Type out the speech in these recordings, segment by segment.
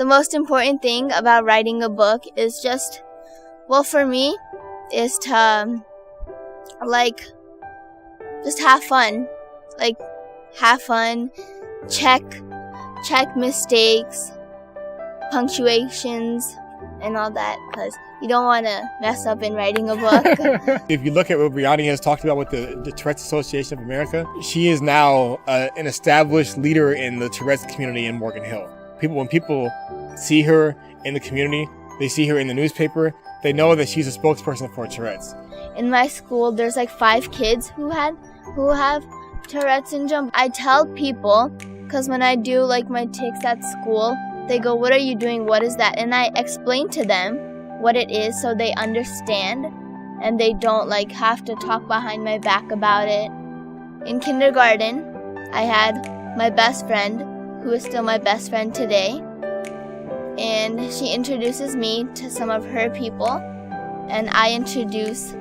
the most important thing about writing a book is just, well, for me, is to, like, just have fun. Like, have fun, check mistakes, punctuations, and all that, because you don't want to mess up in writing a book. If you look at what Riyani has talked about with the Tourette's Association of America, she is now an established leader in the Tourette's community in Morgan Hill. When people see her in the community, they see her in the newspaper, they know that she's a spokesperson for Tourette's. In my school, there's like 5 kids who have Tourette's syndrome. I tell people, because when I do like my takes at school, they go, "What are you doing? What is that?" And I explain to them what it is so they understand and they don't like have to talk behind my back about it. In kindergarten, I had my best friend, who is still my best friend today, and she introduces me to some of her people, and I introduce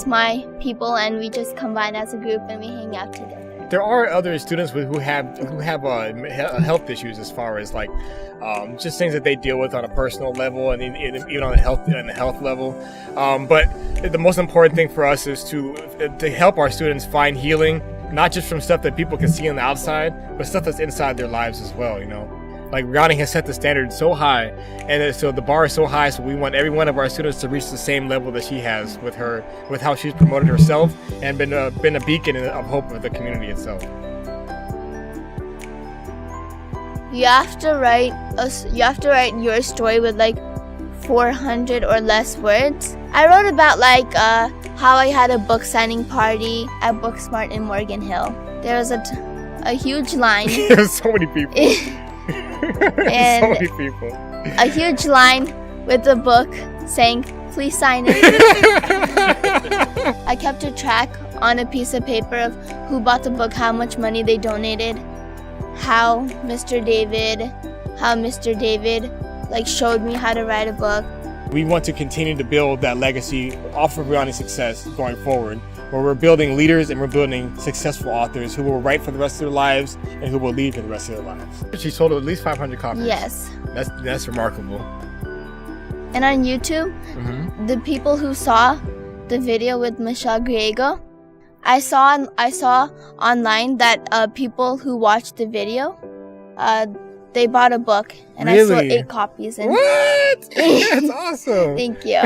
my people, and we just combine as a group and we hang out together. There are other students who have health issues, as far as like just things that they deal with on a personal level and even on a health level. But the most important thing for us is to help our students find healing, not just from stuff that people can see on the outside, but stuff that's inside their lives as well. You know, like Riyani has set the standard so high, and so the bar is so high. So we want every one of our students to reach the same level that she has with how she's promoted herself and been a beacon of hope for the community itself. You have to write your story with like 400 or less words. I wrote about like how I had a book signing party at Booksmart in Morgan Hill. There was a huge line. There's so many people. And so many people. A huge line with the book saying, "Please sign it." I kept a track on a piece of paper of who bought the book, how much money they donated, how Mr. David like showed me how to write a book. We want to continue to build that legacy off of Riyani's success going forward, where we're building leaders and we're building successful authors who will write for the rest of their lives and who will lead for the rest of their lives. She sold at least 500 copies. Yes. That's remarkable. And on YouTube, the people who saw the video with Michelle Griego, I saw online that people who watched the video, they bought a book, and Really? I sold 8 copies. And What? That's awesome. Thank you.